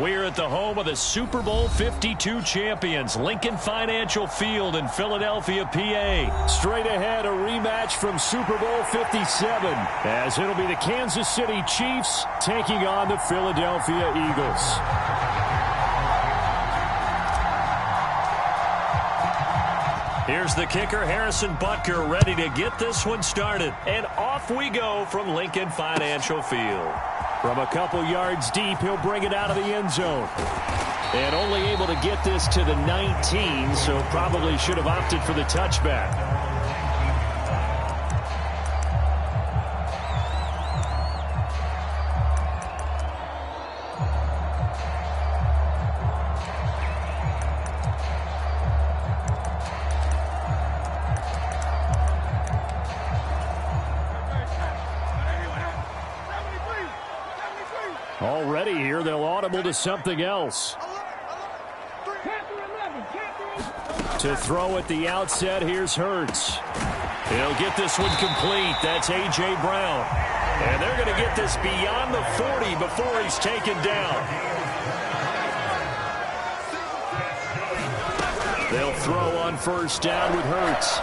We're at the home of the Super Bowl 52 champions, Lincoln Financial Field in Philadelphia, PA. Straight ahead, a rematch from Super Bowl 57, as it'll be the Kansas City Chiefs taking on the Philadelphia Eagles. Here's the kicker, Harrison Butker, ready to get this one started. And off we go from Lincoln Financial Field. From a couple yards deep, he'll bring it out of the end zone. And only able to get this to the 19, so probably should have opted for the touchback. Already here, they'll audible to something else. To throw at the outset, here's Hurts. He'll get this one complete. That's A.J. Brown. And they're going to get this beyond the 40 before he's taken down. They'll throw on first down with Hurts.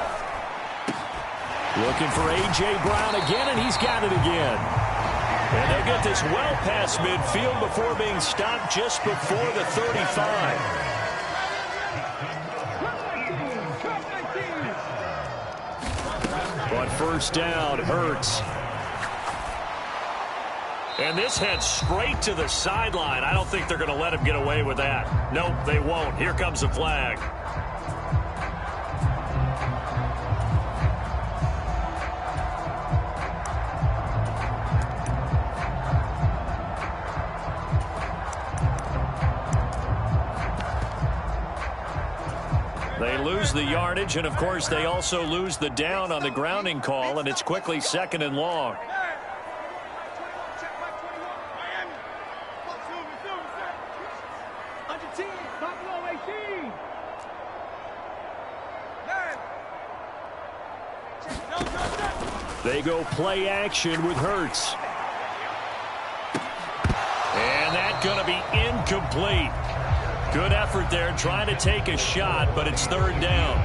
Looking for A.J. Brown again, and he's got it again. And they'll get this well past midfield before being stopped just before the 35. But first down, Hurts. And this heads straight to the sideline. I don't think they're going to let him get away with that. Nope, they won't. Here comes the flag. They lose the yardage, and of course they also lose the down on the grounding call, and it's quickly second and long. They go play action with Hurts. And that's going to be incomplete. Good effort there, trying to take a shot, but it's third down.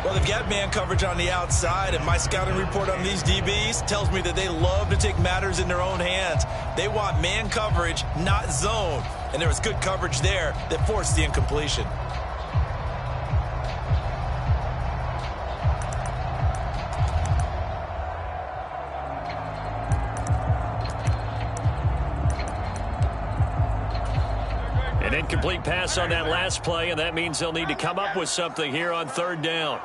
Well, they've got man coverage on the outside, and my scouting report on these DBs tells me that they love to take matters in their own hands. They want man coverage, not zone. And there was good coverage there that forced the incompletion. An incomplete pass on that last play, and that means they'll need to come up with something here on third down.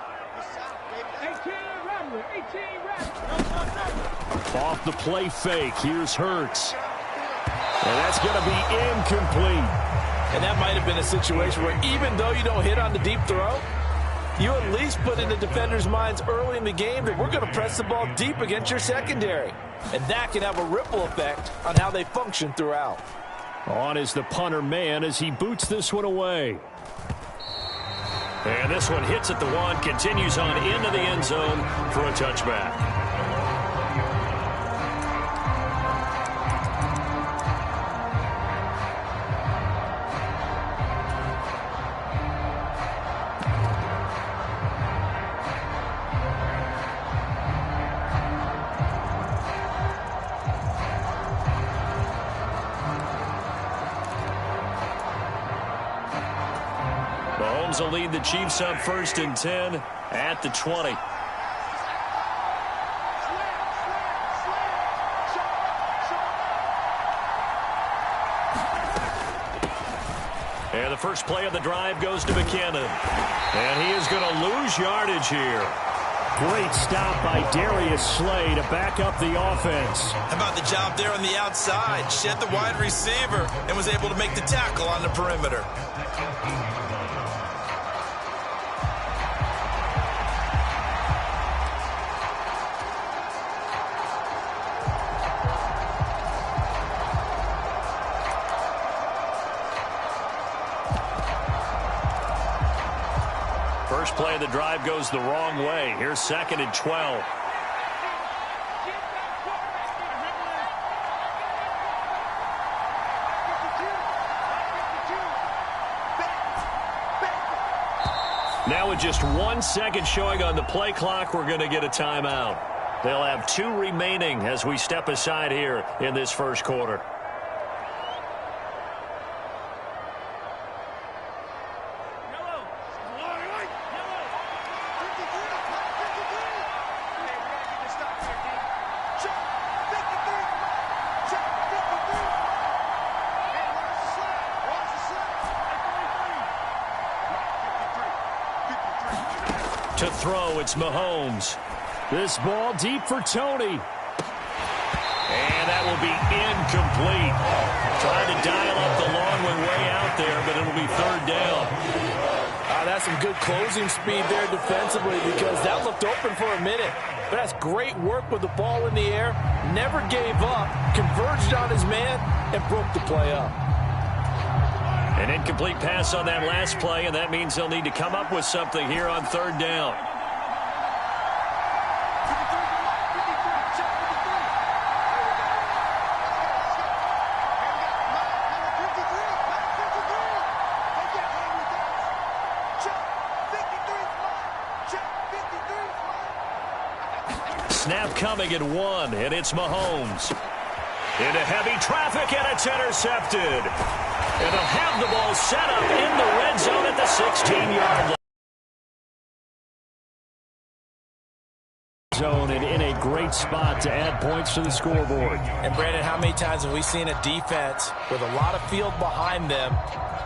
Off the play fake, here's Hurts. And that's going to be incomplete. And that might have been a situation where even though you don't hit on the deep throw, you at least put in the defender's minds early in the game that we're going to press the ball deep against your secondary. And that can have a ripple effect on how they function throughout. On is the punter man as he boots this one away. And this one hits at the one, continues on into the end zone for a touchback. Mahomes will lead the Chiefs up 1st and 10 at the 20. And the first play of the drive goes to McKinnon. And he is going to lose yardage here. Great stop by Darius Slay to back up the offense. How about the job there on the outside? Shed the wide receiver and was able to make the tackle on the perimeter. First play of the drive goes the wrong way. Here's 2nd and 12. Now with just 1 second showing on the play clock, we're going to get a timeout. They'll have 2 remaining as we step aside here in this first quarter. To throw, it's Mahomes. This ball deep for Tony. And that will be incomplete. Trying to dial up the long one way out there, but it'll be 3rd down. That's some good closing speed there defensively because that looked open for a minute. But that's great work with the ball in the air. Never gave up, converged on his man, and broke the play up. An incomplete pass on that last play, and that means they'll need to come up with something here on 3rd down. Snap coming at 1, and it's Mahomes. Into heavy traffic, and it's intercepted. And they'll have the ball set up in the red zone at the 16-yard line. Zone and in a great spot to add points to the scoreboard. And Brandon, how many times have we seen a defense with a lot of field behind them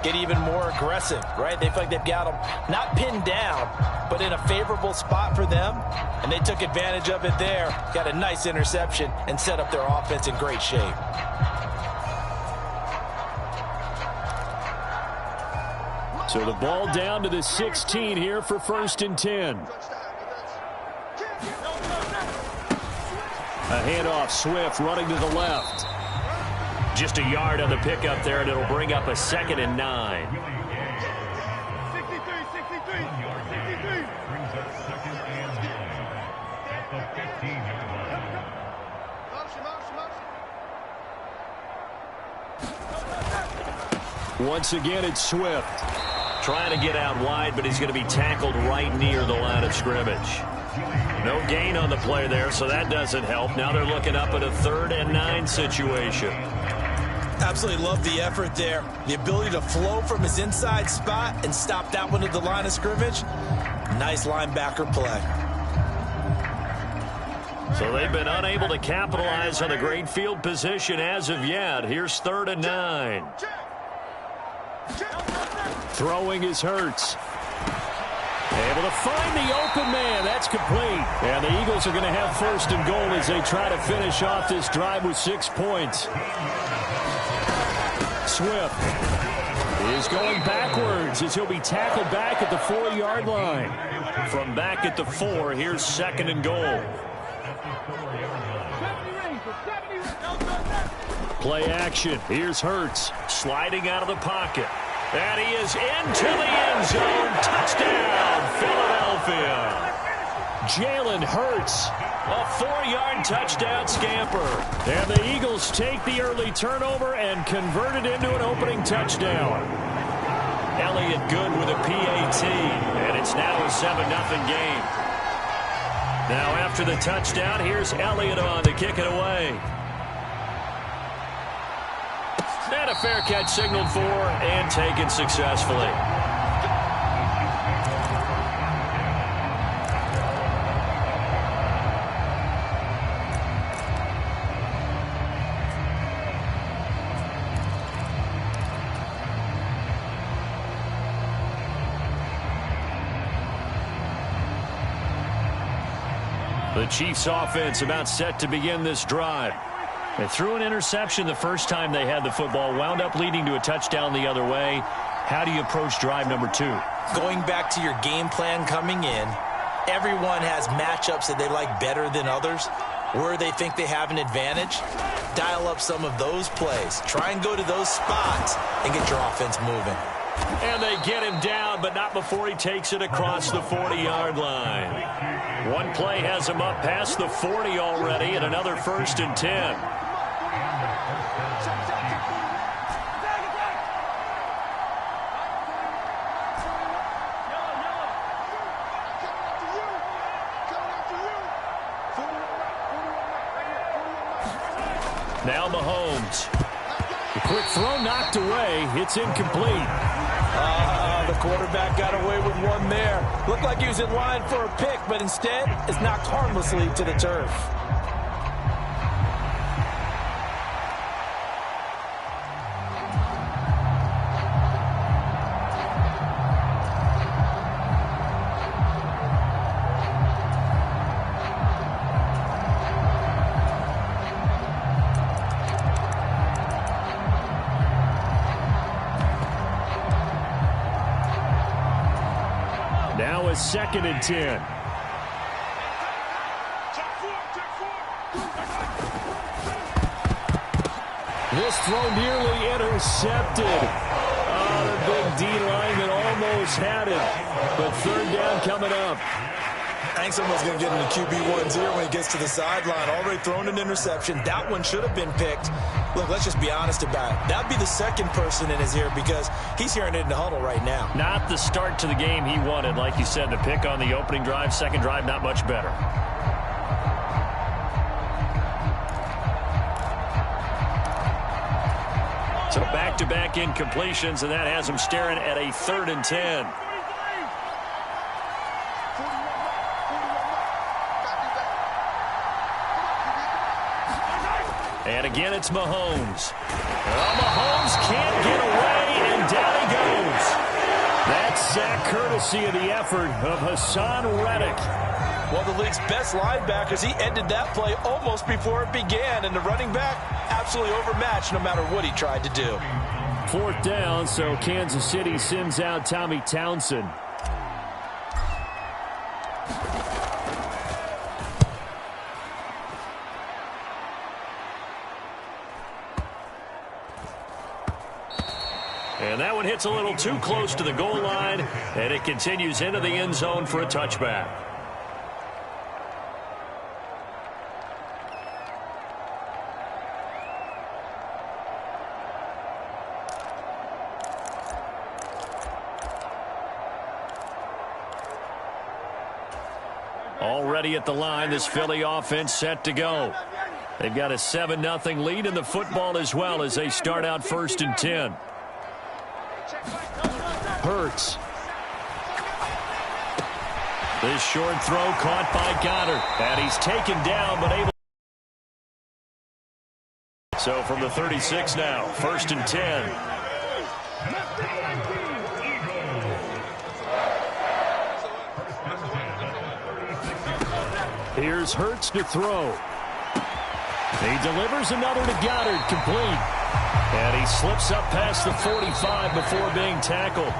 get even more aggressive, right? They feel like they've got them not pinned down, but in a favorable spot for them, and they took advantage of it there, got a nice interception, and set up their offense in great shape. So the ball down to the 16 here for 1st and 10. A handoff, Swift running to the left. Just a yard on the pickup there, and it'll bring up a 2nd and 9. Once again, it's Swift. Trying to get out wide, but he's going to be tackled right near the line of scrimmage. No gain on the play there, so that doesn't help. Now they're looking up at a 3rd and 9 situation. Absolutely love the effort there. The ability to flow from his inside spot and stop that one at the line of scrimmage. Nice linebacker play. So they've been unable to capitalize on the great field position as of yet. Here's 3rd and 9. Throwing is Hurts. Able to find the open man. That's complete. And the Eagles are going to have 1st and goal as they try to finish off this drive with 6 points. Swift is going backwards as he'll be tackled back at the 4-yard line. From back at the 4, here's 2nd and goal. Play action. Here's Hurts sliding out of the pocket. And he is into the end zone. Touchdown, Philadelphia. Jalen Hurts, a 4-yard touchdown scamper. And the Eagles take the early turnover and convert it into an opening touchdown. Elliott good with a PAT, and it's now a 7-0 game. Now after the touchdown, here's Elliott on to kick it away. And a fair catch signaled for and taken successfully. The Chiefs offense about set to begin this drive. They threw an interception the first time they had the football, wound up leading to a touchdown the other way. How do you approach drive number 2? Going back to your game plan coming in, everyone has matchups that they like better than others. Where they think they have an advantage, dial up some of those plays. Try and go to those spots and get your offense moving. And they get him down, but not before he takes it across the 40-yard line. One play has him up past the 40 already, and another 1st and 10. Now Mahomes. The quick throw knocked away. It's incomplete. The quarterback got away with one there. Looked like he was in line for a pick, but instead it's knocked harmlessly to the turf. Now a 2nd and 10. This throw nearly intercepted. The big D lineman almost had it. But 3rd down coming up. I think someone's going to get into QB1's ear when he gets to the sideline. Already thrown an interception. That one should have been picked. Look, let's just be honest about it. That would be the 2nd person in his ear because he's hearing it in the huddle right now. Not the start to the game he wanted. Like you said, the pick on the opening drive, 2nd drive, not much better. So back-to-back incompletions, and that has him staring at a 3rd and 10. And again, it's Mahomes. Well, Mahomes can't get away, and down he goes. That sack courtesy of the effort of Hassan Reddick. One of the league's best linebackers, he ended that play almost before it began, and the running back absolutely overmatched no matter what he tried to do. 4th down, so Kansas City sends out Tommy Townsend. And that one hits a little too close to the goal line, and it continues into the end zone for a touchback. Already at the line, this Philly offense set to go. They've got a 7-0 lead in the football as well as they start out 1st and 10. Hurts. This short throw caught by Goddard. And he's taken down, but able. So from the 36 now, 1st and 10. Here's Hurts to throw. He delivers another to Goddard, complete. And he slips up past the 45 before being tackled.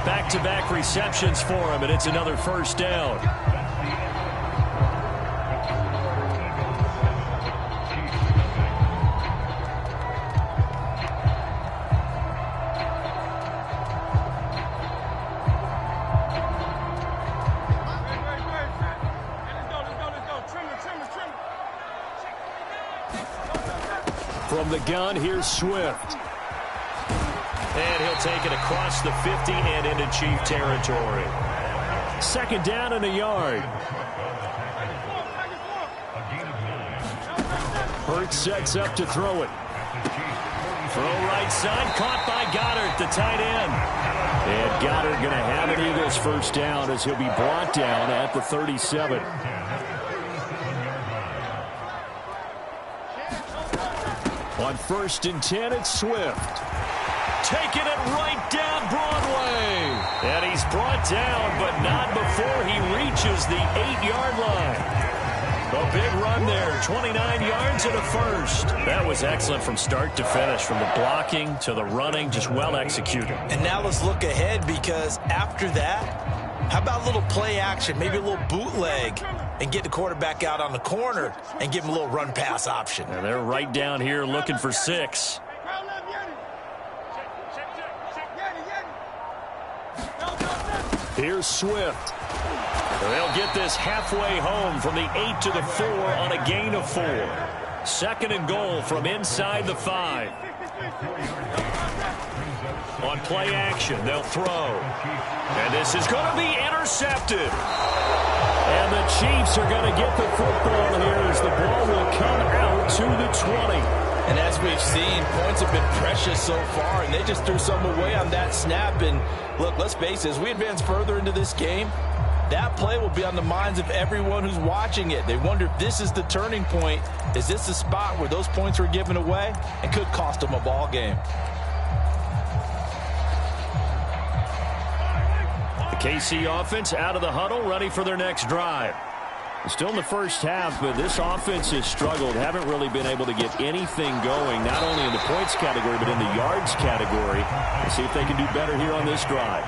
Back-to-back receptions for him, and it's another 1st down. From the gun, here's Swift. And he'll take it across the 50 and into Chief territory. 2nd down and a yard. Hurts sets up to throw it. Throw right side, caught by Goddard, the tight end. And Goddard going to have an Eagles 1st down as he'll be brought down at the 37. On 1st and 10, it's Swift. Taking it right down Broadway. And he's brought down, but not before he reaches the 8-yard line. A big run there, 29 yards and a 1st. That was excellent from start to finish, from the blocking to the running, just well executed. And now let's look ahead, because after that, how about a little play action, maybe a little bootleg, and get the quarterback out on the corner and give him a little run-pass option. And they're right down here looking for 6. Here's Swift. They'll get this halfway home from the 8 to the 4 on a gain of 4. 2nd and goal from inside the 5. On play action, they'll throw. And this is going to be intercepted. And the Chiefs are going to get the football here as the ball will come out to the 20. And as we've seen, points have been precious so far, and they just threw some away on that snap. And look, let's face it, as we advance further into this game, that play will be on the minds of everyone who's watching it. They wonder if this is the turning point. Is this the spot where those points were given away and could cost them a ball game? The KC offense out of the huddle, ready for their next drive. Still in the first half, but this offense has struggled. Haven't really been able to get anything going, not only in the points category, but in the yards category. Let's see if they can do better here on this drive.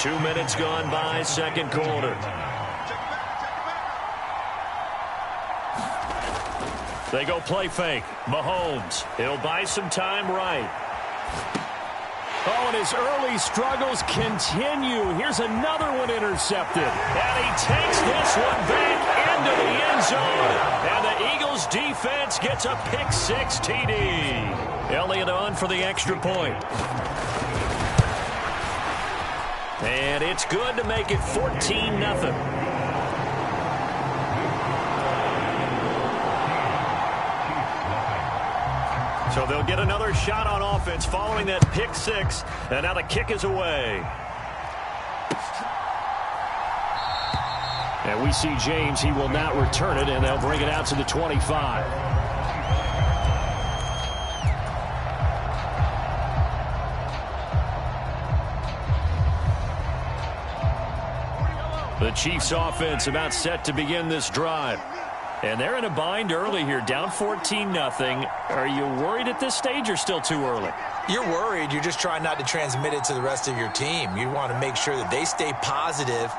2 minutes gone by, second quarter. They go play fake. Mahomes, he'll buy some time right. Oh, and his early struggles continue. Here's another one intercepted. And he takes this one back into the end zone. And the Eagles defense gets a pick-6 TD. Elliott on for the extra point. And it's good to make it 14-0. So they'll get another shot on offense following that pick-6. And now the kick is away. And we see James. He will not return it, and they'll bring it out to the 25. The Chiefs offense about set to begin this drive. And they're in a bind early here, down 14-0. Are you worried at this stage or still too early? You're worried. You're just trying not to transmit it to the rest of your team. You want to make sure that they stay positive.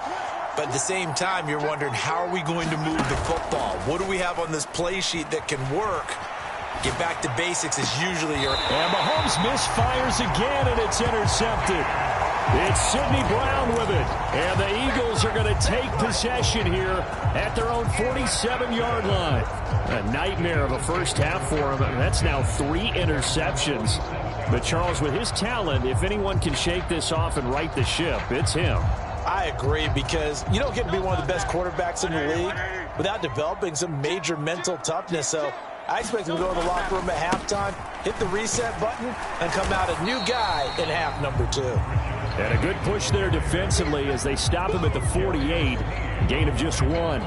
But at the same time, you're wondering, how are we going to move the football? What do we have on this play sheet that can work? Get back to basics is usually your... And Mahomes misfires again, and it's intercepted. It's Sidney Brown with it. And the Eagles are going to take possession here at their own 47-yard line. A nightmare of a first half for him. That's now 3 interceptions. But Charles, with his talent, if anyone can shake this off and right the ship, it's him. I agree, because you don't get to be one of the best quarterbacks in the league without developing some major mental toughness. So I expect him to go in the locker room at halftime, hit the reset button, and come out a new guy in half number 2. And a good push there defensively as they stop him at the 48. Gain of just 1.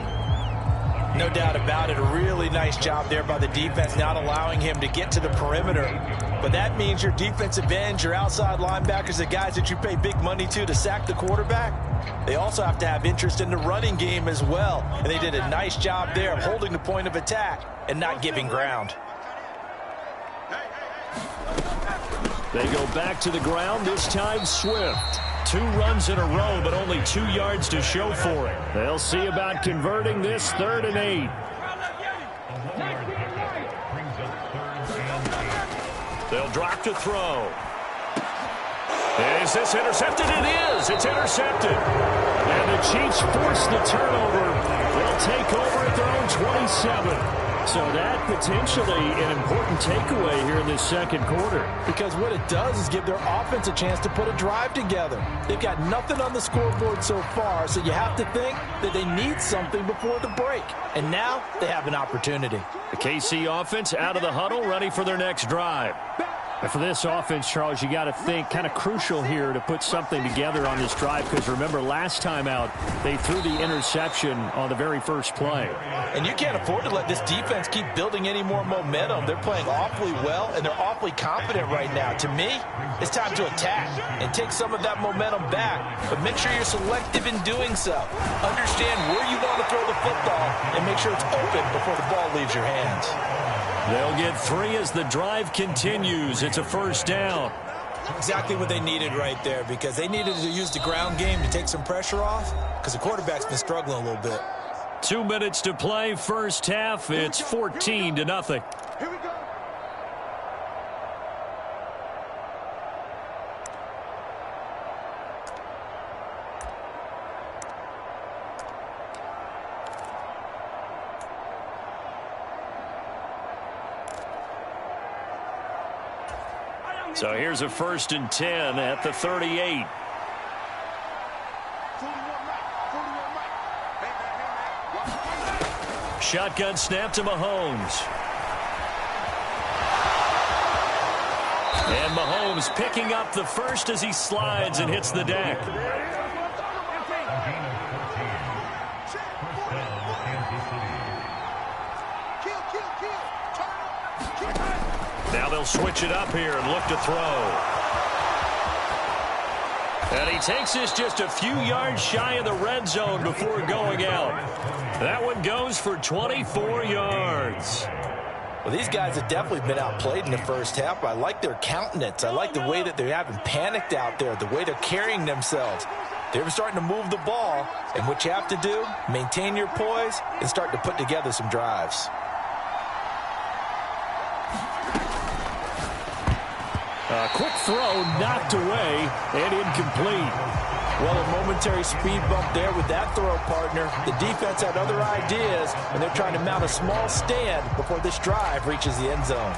No doubt about it. A really nice job there by the defense, not allowing him to get to the perimeter. But that means your defensive ends, your outside linebackers, the guys that you pay big money to sack the quarterback, they also have to have interest in the running game as well. And they did a nice job there of holding the point of attack and not giving ground. They go back to the ground, this time Swift. 2 runs in a row, but only 2 yards to show for it. They'll see about converting this 3rd and 8. They'll drop to throw. Is this intercepted? It is. It's intercepted. And the Chiefs force the turnover. They'll take over at their own 27. So that potentially an important takeaway here in this second quarter. Because what it does is give their offense a chance to put a drive together. They've got nothing on the scoreboard so far, so you have to think that they need something before the break. And now they have an opportunity. The KC offense out of the huddle, ready for their next drive. And for this offense, Charles, you got to think kind of crucial here to put something together on this drive, because remember, last time out, they threw the interception on the very first play. And you can't afford to let this defense keep building any more momentum. They're playing awfully well, and they're awfully confident right now. To me, it's time to attack and take some of that momentum back. But make sure you're selective in doing so. Understand where you want to throw the football and make sure it's open before the ball leaves your hands. They'll get 3 as the drive continues. It's a first down. Exactly what they needed right there, because they needed to use the ground game to take some pressure off, because the quarterback's been struggling a little bit. 2 minutes to play, first half. It's 14-0. Here we go. So here's a 1st and 10 at the 38. Shotgun snap to Mahomes. And Mahomes picking up the first as he slides and hits the deck. Now they'll switch it up here and look to throw. And he takes this just a few yards shy of the red zone before going out. That one goes for 24 yards. Well, these guys have definitely been outplayed in the first half. I like their countenance. I like the way that they haven't panicked out there, the way they're carrying themselves. They're starting to move the ball, and what you have to do, maintain your poise and start to put together some drives. A quick throw knocked away and incomplete. Well, a momentary speed bump there with that throw, partner. The defense had other ideas, and they're trying to mount a small stand before this drive reaches the end zone.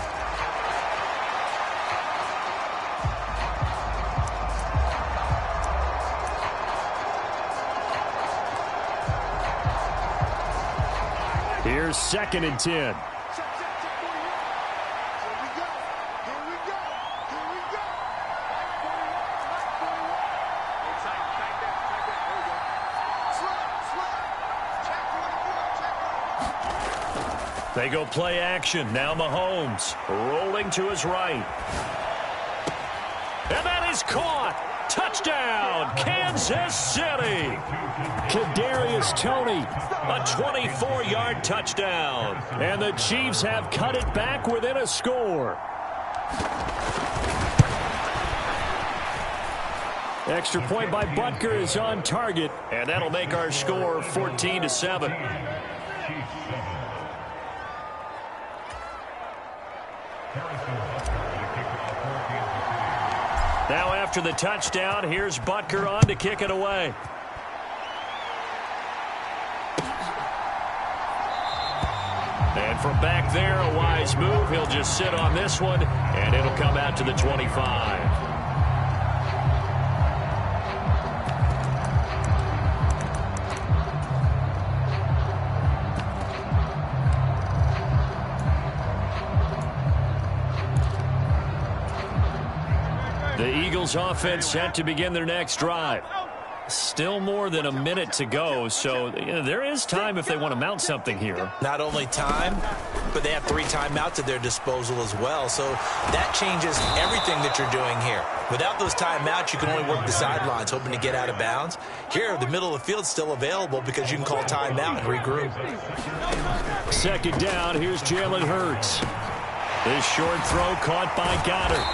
Here's 2nd and 10. They go play action. Now Mahomes rolling to his right. And that is caught. Touchdown, Kansas City. Kadarius Toney, a 24-yard touchdown. And the Chiefs have cut it back within a score. Extra point by Butker is on target, and that'll make our score 14-7. Now after the touchdown, here's Butker on to kick it away. And from back there, a wise move. He'll just sit on this one, and it'll come out to the 25. The Eagles offense set to begin their next drive. Still more than a minute to go, so there is time if they want to mount something here. Not only time, but they have 3 timeouts at their disposal as well, so that changes everything that you're doing here. Without those timeouts, you can only work the sidelines, hoping to get out of bounds. Here, the middle of the field's still available because you can call timeout and regroup. 2nd down, here's Jalen Hurts. This short throw caught by Goddard.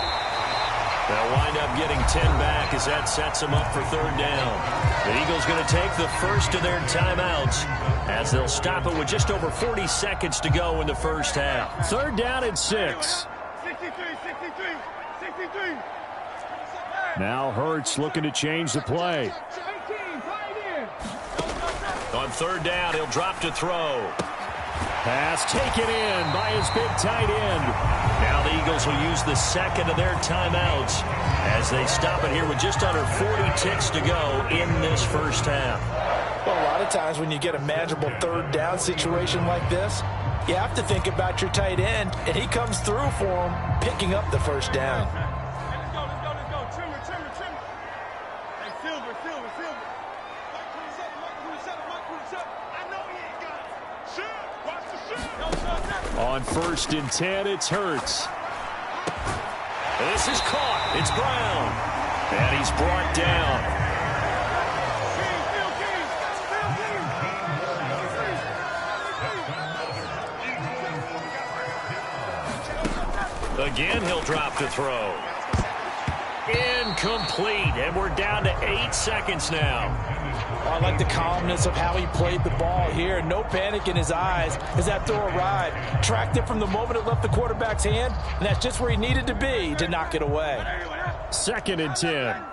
They'll wind up getting 10 back as that sets them up for 3rd down. The Eagles going to take the first of their timeouts as they'll stop it with just over 40 seconds to go in the first half. 3rd down and 6. Now Hurts looking to change the play. On 3rd down, he'll drop to throw. Pass taken in by his big tight end. Now the Eagles will use the 2nd of their timeouts as they stop it here with just under 40 ticks to go in this first half. Well, a lot of times when you get a manageable 3rd down situation like this, you have to think about your tight end, and he comes through for him, picking up the first down. Let's go. Trim. Hey, Silver. Mike 27. I know he ain't got it. Shoot. Watch the shoot. On 1st and 10, it's Hurts. This is caught. It's Brown. And he's brought down. Again, he'll drop to throw. Incomplete, and we're down to 8 seconds now. I like the calmness of how he played the ball here. No panic in his eyes as that throw arrived. Tracked it from the moment it left the quarterback's hand, and that's just where he needed to be to knock it away. 2nd and 10.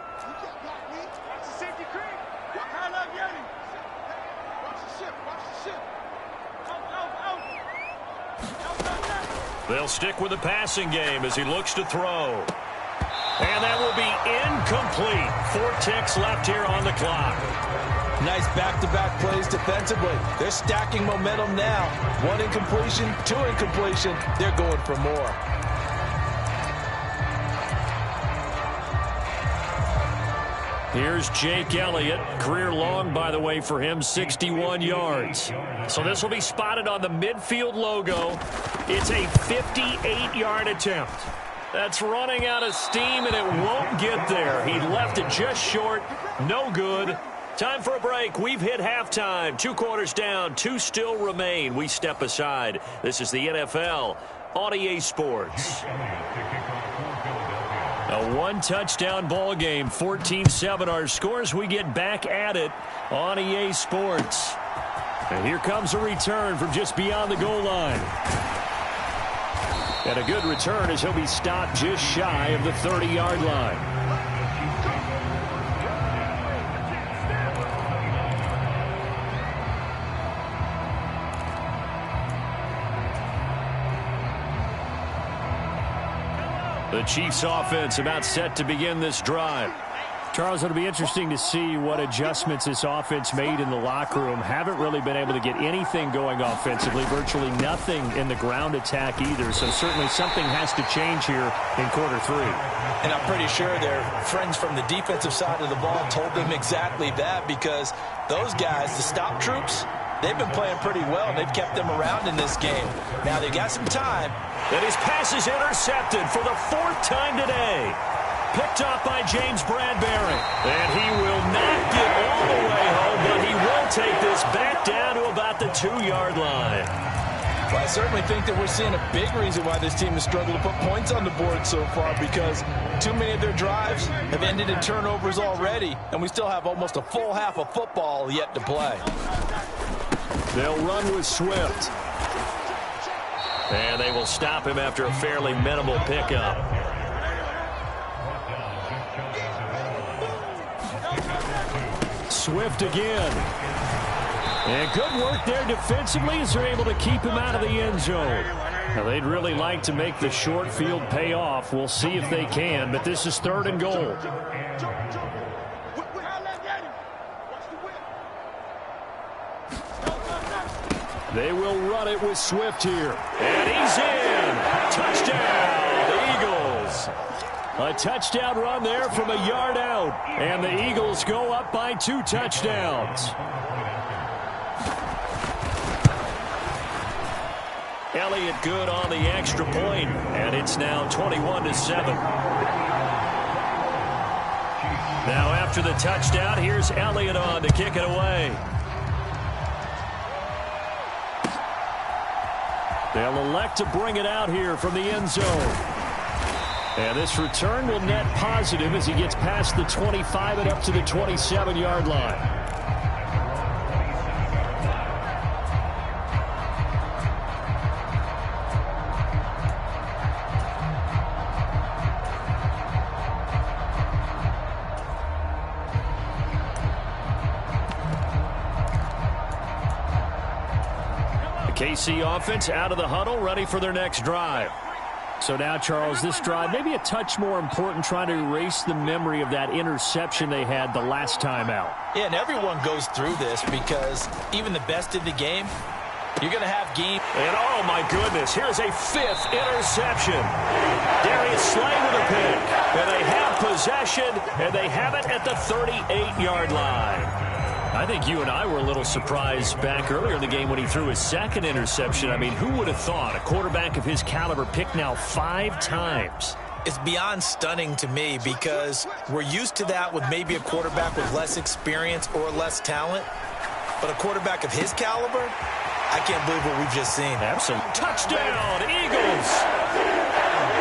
They'll stick with the passing game as he looks to throw. And that will be incomplete. 4 ticks left here on the clock. Nice back-to-back plays defensively. They're stacking momentum now. 1 incompletion, 2 incompletion. They're going for more. Here's Jake Elliott. Career long, by the way, for him, 61 yards. So this will be spotted on the midfield logo. It's a 58-yard attempt. That's running out of steam, and it won't get there. He left it just short. No good. Time for a break. We've hit halftime. 2 quarters down. 2 still remain. We step aside. This is the NFL on EA Sports. A 1-touchdown ball game, 14-7 our scores. We get back at it on EA Sports. And here comes a return from just beyond the goal line. And a good return as he'll be stopped just shy of the 30-yard line. The Chiefs offense about set to begin this drive. Charles, it'll be interesting to see what adjustments this offense made in the locker room. Haven't really been able to get anything going offensively, virtually nothing in the ground attack either. So certainly something has to change here in quarter 3. And I'm pretty sure their friends from the defensive side of the ball told them exactly that, because those guys, the stop troops, they've been playing pretty well. They've kept them around in this game. Now they've got some time. And his pass is intercepted for the 4th time today. Picked up by James Bradbury. And he will not get all the way home, but he will take this back down to about the 2-yard line. Well, I certainly think that we're seeing a big reason why this team has struggled to put points on the board so far, because too many of their drives have ended in turnovers already, and we still have almost a full half of football yet to play. They'll run with Swift. And they will stop him after a fairly minimal pickup. Swift again. And good work there defensively as they're able to keep him out of the end zone. Now, they'd really like to make the short field pay off. We'll see if they can, but this is 3rd and goal. They will run it with Swift here. And he's in. Touchdown, the Eagles. A touchdown run there from a yard out. And the Eagles go up by 2 touchdowns. Elliott good on the extra point, and it's now 21-7. Now after the touchdown, here's Elliott on to kick it away. They'll elect to bring it out here from the end zone. And this return will net positive as he gets past the 25 and up to the 27-yard line. KC offense out of the huddle, ready for their next drive. So now, Charles, this drive maybe a touch more important, trying to erase the memory of that interception they had the last time out. Yeah, and everyone goes through this, because even the best in the game, you're going to have game. And oh my goodness, here's a 5th interception. Darius Slay with a pick. And they have possession, and they have it at the 38-yard line. I think you and I were a little surprised back earlier in the game when he threw his 2nd interception. I mean, who would have thought a quarterback of his caliber picked now 5 times? It's beyond stunning to me, because we're used to that with maybe a quarterback with less experience or less talent. But a quarterback of his caliber, I can't believe what we've just seen. Absolutely. Touchdown, Eagles!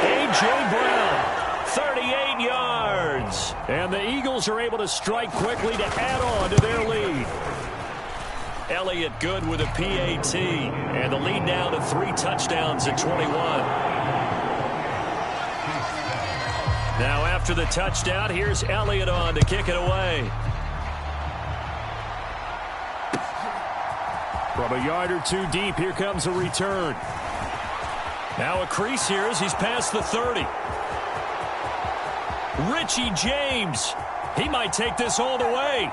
A.J. Brown. 38 yards. And the Eagles are able to strike quickly to add on to their lead. Elliott good with a PAT. And the lead now to 3 touchdowns at 21. Now after the touchdown, here's Elliott on to kick it away. From a yard or 2 deep, here comes a return. Now a crease here as he's past the 30. Richie James, he might take this all the way.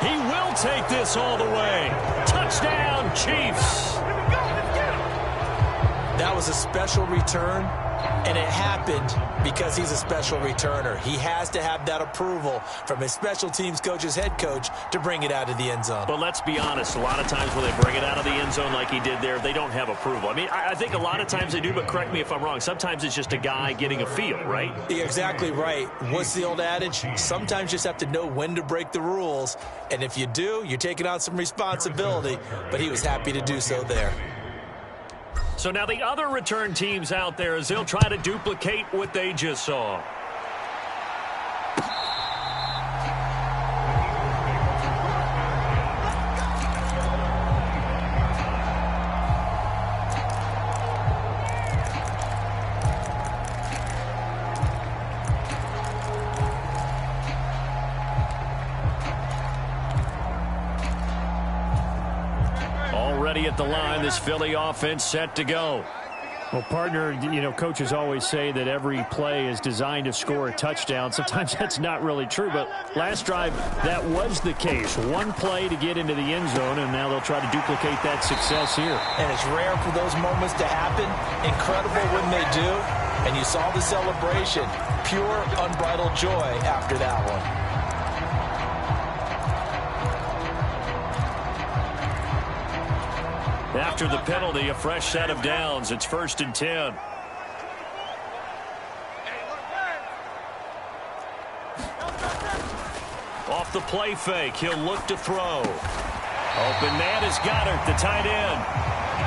He will take this all the way. Touchdown, Chiefs. That was a special return, And it happened because he's a special returner. He has to have that approval from his special teams coach's head coach to bring it out of the end zone. But let's be honest, a lot of times when they bring it out of the end zone like he did there, they don't have approval. I mean, I think a lot of times they do, but correct me if I'm wrong. Sometimes it's just a guy getting a feel, right? You're exactly right. What's the old adage? Sometimes you just have to know when to break the rules. And if you do, you're taking on some responsibility. But he was happy to do so there. So now the other return teams out there as they'll try to duplicate what they just saw. Already at the line, this Philly offense set to go. Well, partner, you know, coaches always say that every play is designed to score a touchdown. Sometimes that's not really true, but last drive, that was the case. One play to get into the end zone, and now they'll try to duplicate that success here. And it's rare for those moments to happen. Incredible when they do. And you saw the celebration. Pure, unbridled joy after that one. After the penalty, a fresh set of downs. It's 1st and 10. Off the play fake, he'll look to throw. Open man is Goddard, the tight end.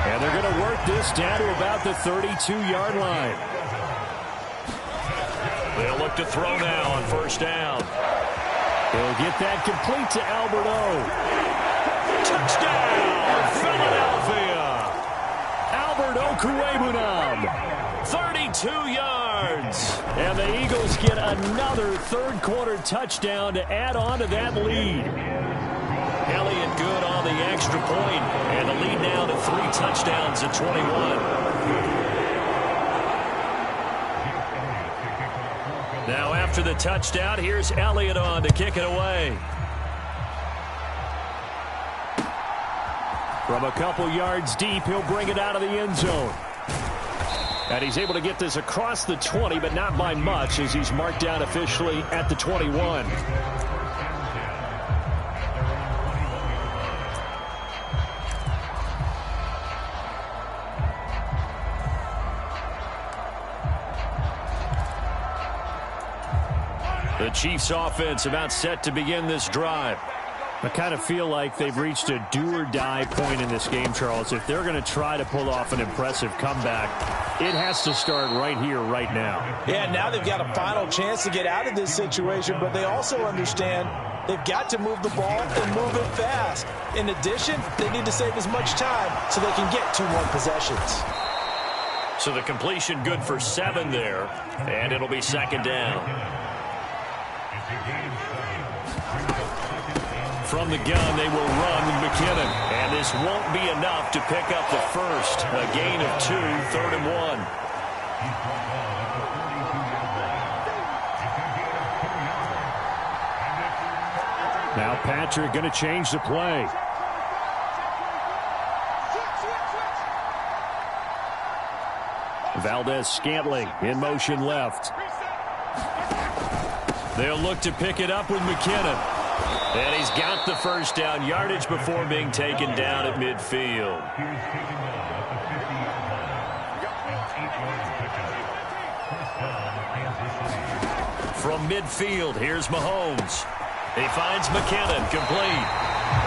And they're going to work this down to about the 32-yard line. They'll look to throw now on 1st down. They'll get that complete to Alberto. Touchdown, Philadelphia. Albert Okwuegbunam, 32 yards. And the Eagles get another third-quarter touchdown to add on to that lead. Elliott good on the extra point, and the lead now to 3 touchdowns at 21. Now after the touchdown, here's Elliott on to kick it away. From a couple yards deep, he'll bring it out of the end zone. And he's able to get this across the 20, but not by much, as he's marked down officially at the 21. The Chiefs offense about set to begin this drive. I kind of feel like they've reached a do-or-die point in this game, Charles. If they're going to try to pull off an impressive comeback, it has to start right here, right now. Yeah, now they've got a final chance to get out of this situation, but they also understand they've got to move the ball and move it fast. In addition, they need to save as much time so they can get 2 more possessions. So the completion good for 7 there, and it'll be 2nd down. From the gun, they will run with McKinnon. And this won't be enough to pick up the first. A gain of 2, 3rd and 1. Now Patrick going to change the play. Valdez-Scantling in motion left. They'll look to pick it up with McKinnon. And he's got the first down, yardage before being taken down at midfield. From midfield, here's Mahomes. He finds McKinnon, complete.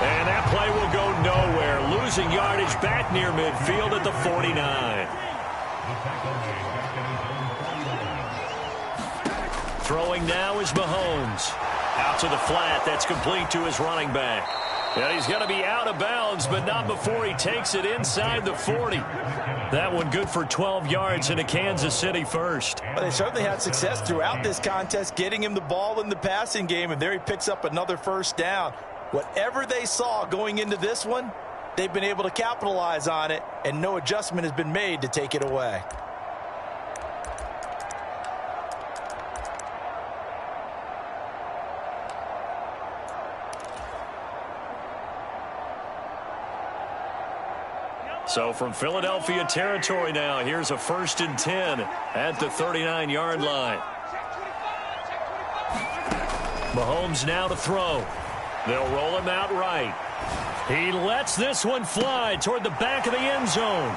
And that play will go nowhere. Losing yardage back near midfield at the 49. Throwing now is Mahomes. Out to the flat. That's complete to his running back. And he's going to be out of bounds, but not before he takes it inside the 40. That one good for 12 yards into Kansas City first. Well, they certainly had success throughout this contest, getting him the ball in the passing game, and there he picks up another first down. Whatever they saw going into this one, they've been able to capitalize on it, and no adjustment has been made to take it away. So from Philadelphia territory now, here's a 1st and 10 at the 39-yard line. Mahomes now to throw. They'll roll him out right. He lets this one fly toward the back of the end zone.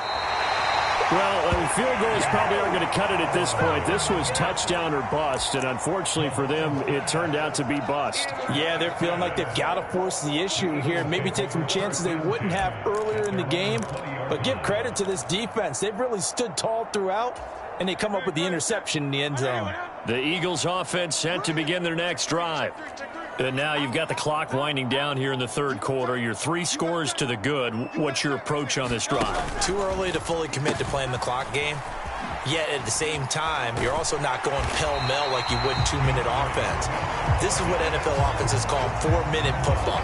Well, field goals probably aren't going to cut it at this point. This was touchdown or bust, and unfortunately for them, it turned out to be bust. Yeah, they're feeling like they've got to force the issue here. Maybe take some chances they wouldn't have earlier in the game. But give credit to this defense. They've really stood tall throughout, and they come up with the interception in the end zone. The Eagles offense set to begin their next drive. And now you've got the clock winding down here in the third quarter. You're 3 scores to the good. What's your approach on this drive? Too early to fully commit to playing the clock game. Yet at the same time, you're also not going pell-mell like you would in 2-minute offense. This is what NFL offenses call 4-minute football.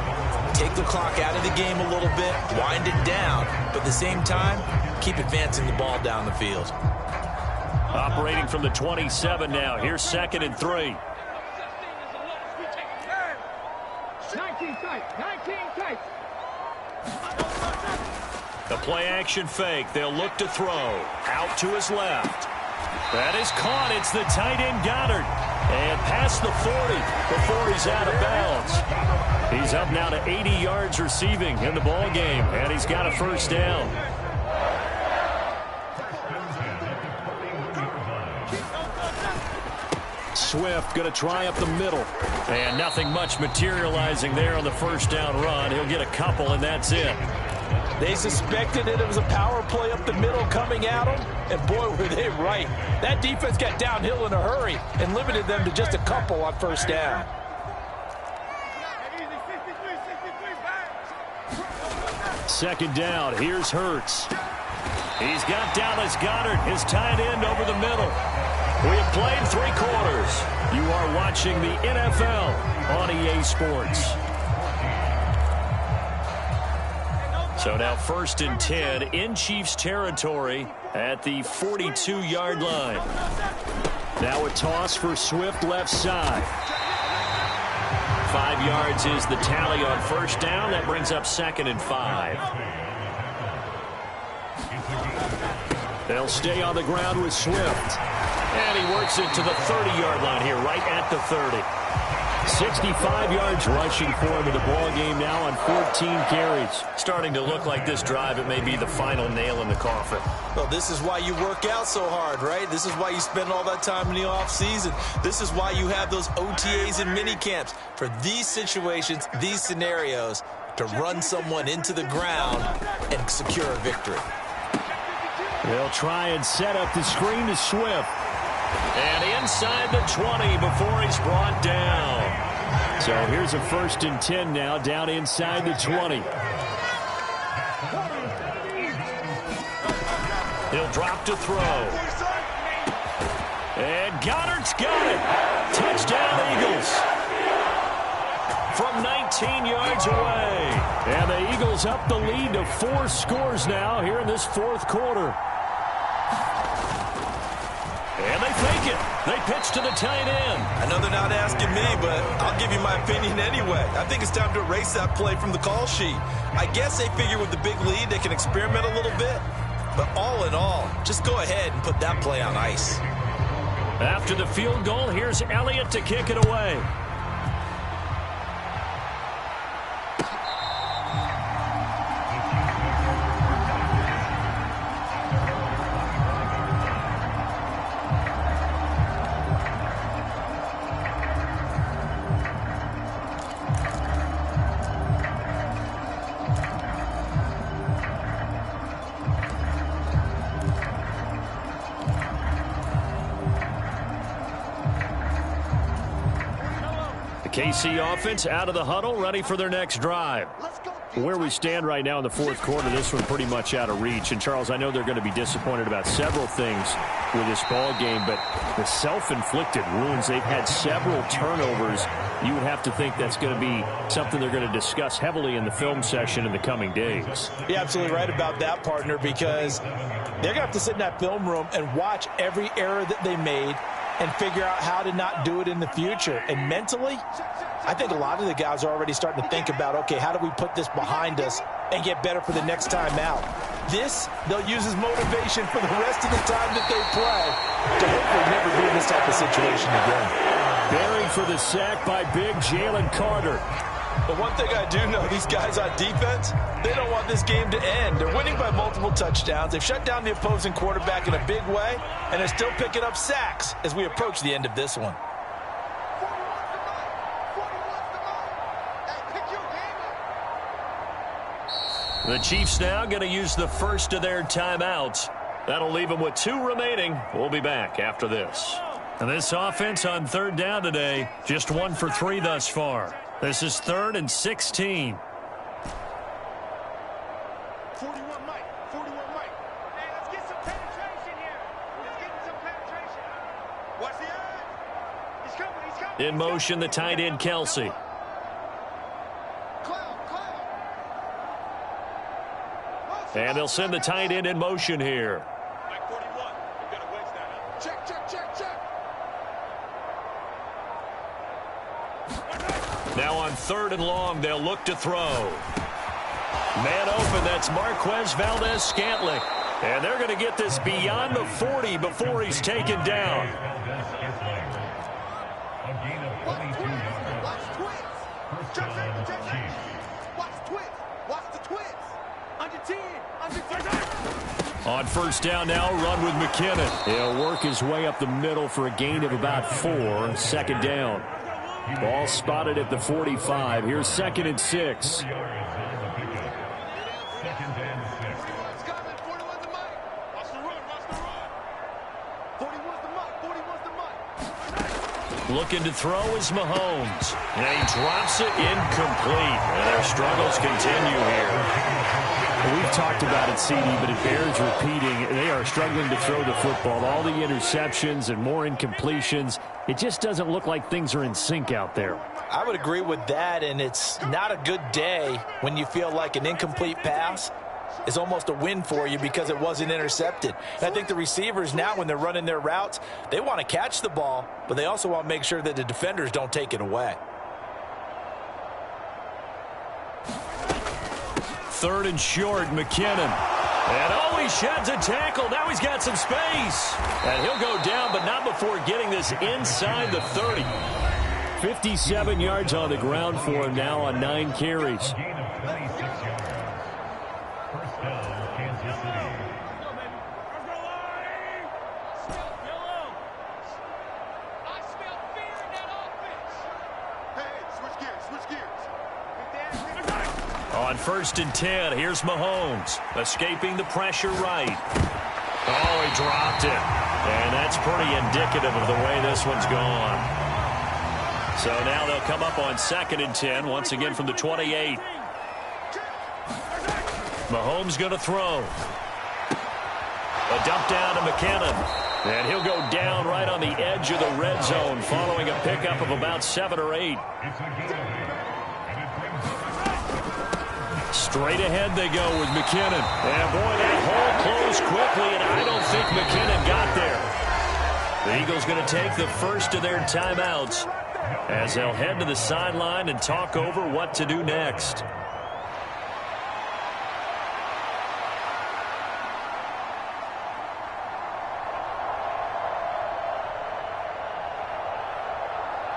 Take the clock out of the game a little bit, wind it down, but at the same time, keep advancing the ball down the field. Operating from the 27 now. Here's 2nd and 3. 19 tight. The play-action fake. They'll look to throw. Out to his left. That is caught. It's the tight end Goddard. And past the 40 before he's out of bounds. He's up now to 80 yards receiving in the ball game, and he's got a 1st down. Swift going to try up the middle. And nothing much materializing there on the 1st down run. He'll get a couple, and that's it. They suspected it was a power play up the middle coming at them, and boy, were they right. That defense got downhill in a hurry and limited them to just a couple on 1st down. Second down. Here's Hurts. He's got Dallas Goedert, his tight end, over the middle. We have played 3 quarters. You are watching the NFL on EA Sports. So now 1st and 10 in Chiefs territory at the 42-yard line. Now a toss for Swift left side. 5 yards is the tally on 1st down. That brings up 2nd and 5. They'll stay on the ground with Swift. And he works it to the 30-yard line here, right at the 30. 65 yards rushing for him in the ball game now on 14 carries. Starting to look like this drive, it may be the final nail in the coffin. Well, this is why you work out so hard, right? This is why you spend all that time in the offseason. This is why you have those OTAs and mini camps. For these situations, these scenarios, to run someone into the ground and secure a victory. They'll try and set up the screen to Swift. And inside the 20 before he's brought down. So here's a 1st and 10 now, down inside the 20. He'll drop to throw. And Goddard's got it. Touchdown, Eagles. From 19 yards away. And the Eagles up the lead to 4 scores now here in this 4th quarter. And they fake it. They pitch to the tight end. I know they're not asking me, but I'll give you my opinion anyway. I think it's time to erase that play from the call sheet. I guess they figure with the big lead they can experiment a little bit. But all in all, just go ahead and put that play on ice. After the field goal, here's Elliott to kick it away. KC offense out of the huddle, ready for their next drive. Where we stand right now in the 4th quarter, this one pretty much out of reach. And, Charles, I know they're going to be disappointed about several things with this ball game, but the self-inflicted wounds, they've had several turnovers. You would have to think that's going to be something they're going to discuss heavily in the film session in the coming days. You're absolutely right about that, partner, because they're going to have to sit in that film room and watch every error that they made and figure out how to not do it in the future. And mentally, I think a lot of the guys are already starting to think about, okay, how do we put this behind us and get better for the next time out? This, they'll use as motivation for the rest of the time that they play to hopefully never be in this type of situation again. Buried for the sack by big Jalen Carter. But one thing I do know, these guys on defense, they don't want this game to end. They're winning by multiple touchdowns. They've shut down the opposing quarterback in a big way, and they're still picking up sacks as we approach the end of this one. The Chiefs now going to use the first of their timeouts. That'll leave them with 2 remaining. We'll be back after this. And this offense on third down today, just 1 for 3 thus far. This is 3rd and 16. 41 Mike. 41 Mike. Hey, let's get some penetration here. Let's get some penetration. Watch the eye. He's coming. He's coming. In motion, the tight end, Kelsey. And they'll send the tight end in motion here. Mike 41. We've got to wedge that up. Check, check, check, check. Now on 3rd and long, they'll look to throw. Man open, that's Marquez Valdez-Scantling. And they're going to get this beyond the 40 before he's taken down. Watch twins. Watch twins. Watch the twins. Under 10. Under 10. On first down now, run with McKinnon. He'll work his way up the middle for a gain of about 4. 2nd down. Ball spotted at the 45. Here's 2nd and 6. Looking to throw is Mahomes. And he drops it incomplete. And their struggles continue here. We've talked about it, CD, but it bears repeating. They are struggling to throw the football. All the interceptions and more incompletions. It just doesn't look like things are in sync out there. I would agree with that, and it's not a good day when you feel like an incomplete pass is almost a win for you because it wasn't intercepted. And I think the receivers now, when they're running their routes, they want to catch the ball, but they also want to make sure that the defenders don't take it away. 3rd and short, McKinnon. And oh, he sheds a tackle. Now he's got some space. And he'll go down, but not before getting this inside the 30. 57 yards on the ground for him now on 9 carries. On 1st and 10, here's Mahomes, escaping the pressure right. Oh, he dropped it. And that's pretty indicative of the way this one's gone. So now they'll come up on 2nd and 10, once again from the 28. Mahomes going to throw. A dump down to McKinnon. And he'll go down right on the edge of the red zone following a pickup of about 7 or 8. Straight ahead they go with McKinnon. And boy, that hole closed quickly, and I don't think McKinnon got there. The Eagles going to take the first of their timeouts as they'll head to the sideline and talk over what to do next.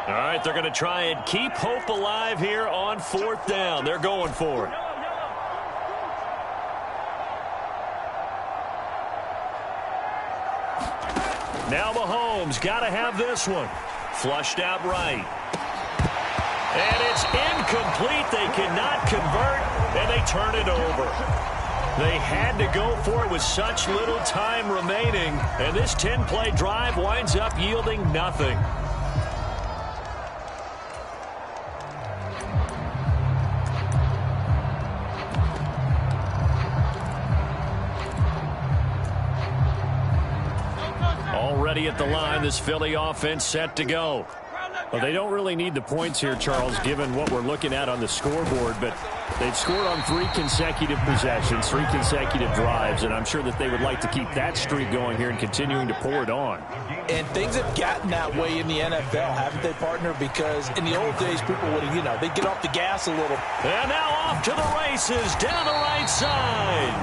All right, they're going to try and keep hope alive here on 4th down. They're going for it. Now Mahomes got to have this one. Flushed out right. And it's incomplete. They cannot convert, and they turn it over. They had to go for it with such little time remaining, and this 10-play drive winds up yielding nothing. Already at the line, this Philly offense set to go. Well, they don't really need the points here, Charles, given what we're looking at on the scoreboard, but they've scored on 3 consecutive possessions, 3 consecutive drives, and I'm sure that they would like to keep that streak going here and continuing to pour it on. And things have gotten that way in the NFL, haven't they, partner? Because in the old days, people would, they'd get off the gas a little. And now off to the races down the right side.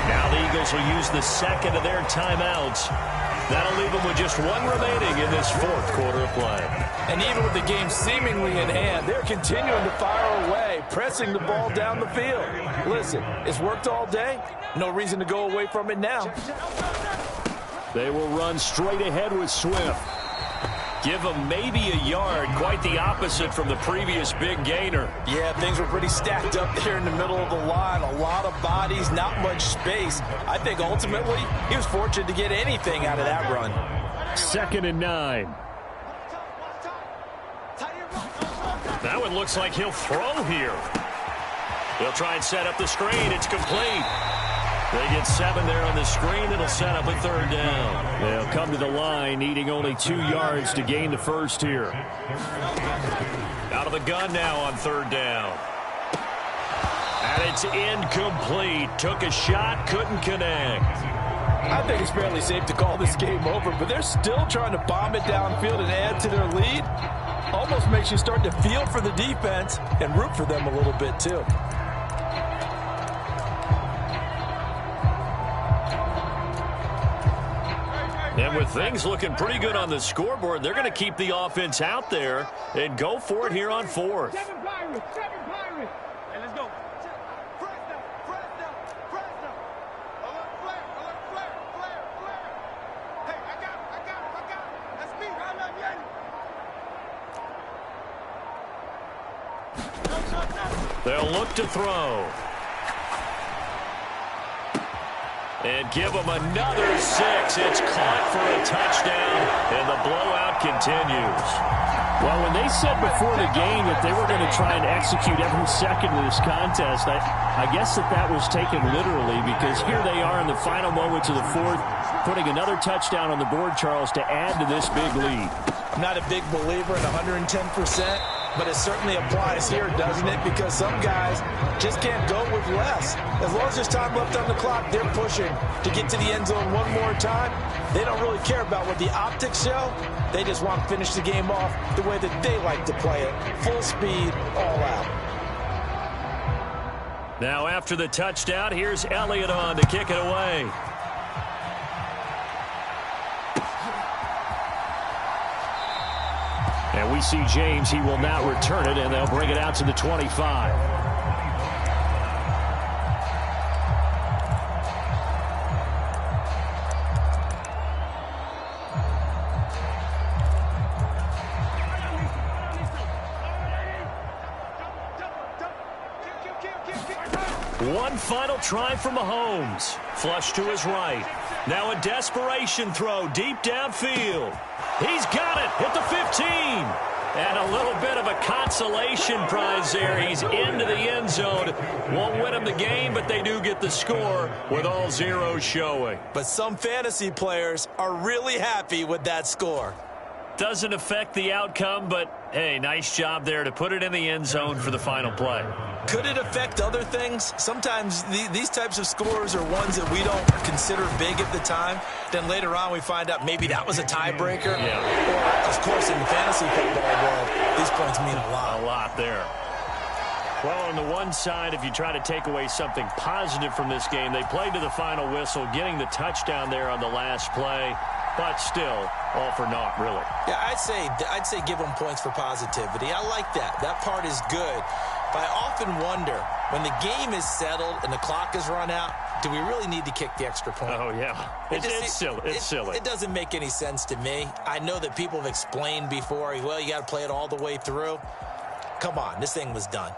Now the Eagles will use the second of their timeouts. That'll leave them with just one remaining in this fourth quarter of play. And even with the game seemingly in hand, they're continuing to fire away, pressing the ball down the field. Listen, it's worked all day. No reason to go away from it now. They will run straight ahead with Swift. Give him maybe a yard, quite the opposite from the previous big gainer. Yeah, things were pretty stacked up there in the middle of the line. A lot of bodies, not much space. I think ultimately he was fortunate to get anything out of that run. 2nd and 9. That one looks like he'll throw here. They'll try and set up the screen. It's complete. They get 7 there on the screen. It'll set up a 3rd down. They'll come to the line, needing only 2 yards to gain the first here. Out of the gun now on 3rd down. And it's incomplete. Took a shot, couldn't connect. I think it's fairly safe to call this game over, but they're still trying to bomb it downfield and add to their lead. Almost makes you start to feel for the defense and root for them a little bit, too. And with things looking pretty good on the scoreboard, they're going to keep the offense out there and go for it here on 4th. 7 Pirates. Hey, let's go. Press now. Alert flare. Hey, I got him. That's me. I love you. They'll look to throw. And give them another 6. It's caught for a touchdown, and the blowout continues. Well, when they said before the game that they were going to try and execute every second of this contest, I guess that was taken literally, because here they are in the final moments of the 4th, putting another touchdown on the board, Charles, to add to this big lead. I'm not a big believer in 110%, but it certainly applies here, doesn't it? Because some guys just can't go with less. As long as there's time left on the clock, they're pushing to get to the end zone one more time. They don't really care about what the optics show. They just want to finish the game off the way that they like to play it. Full speed, all out. Now after the touchdown, here's Elliott on to kick it away. And we see James. He will now return it, and they'll bring it out to the 25. One final try from Mahomes. Flush to his right. Now a desperation throw deep downfield. He's got it at the 15. And a little bit of a consolation prize there. He's into the end zone. Won't win him the game, but they do get the score with all zeros showing. But some fantasy players are really happy with that score. Doesn't affect the outcome, but, hey, nice job there to put it in the end zone for the final play. Could it affect other things? Sometimes these types of scores are ones that we don't consider big at the time. Then later on we find out maybe that was a tiebreaker. Yeah. Or, of course, in the fantasy football world, these points mean a lot. A lot there. Well, on the one side, if you try to take away something positive from this game, they played to the final whistle, getting the touchdown there on the last play. But still, all for naught, really. Yeah, I'd say give them points for positivity. I like that. That part is good. But I often wonder, when the game is settled and the clock is run out, do we really need to kick the extra point? Oh, yeah. It's silly. It's silly. It doesn't make any sense to me. I know that people have explained before, well, you got to play it all the way through. Come on, this thing was done.